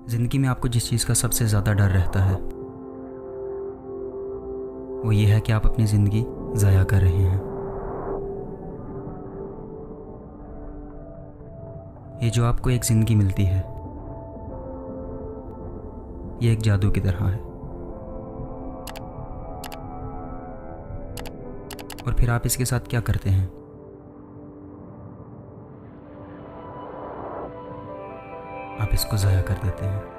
ज़िंदगी में आपको जिस चीज़ का सबसे ज़्यादा डर रहता है वो ये है कि आप अपनी ज़िंदगी ज़ाया कर रहे हैं। ये जो आपको एक ज़िंदगी मिलती है ये एक जादू की तरह है और फिर आप इसके साथ क्या करते हैं? आप इसको ज़ाया कर देते हैं।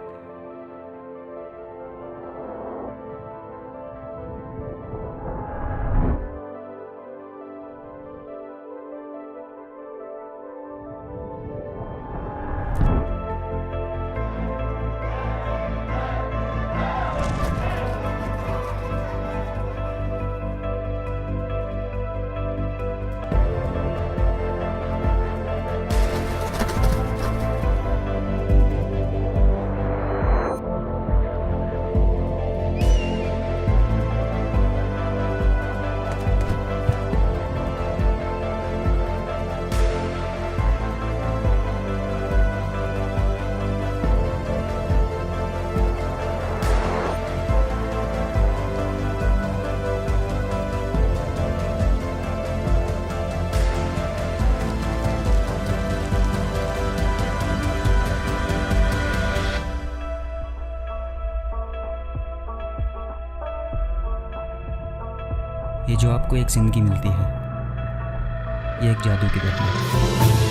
ये जो आपको एक ज़िंदगी मिलती है ये एक जादू की तरह है।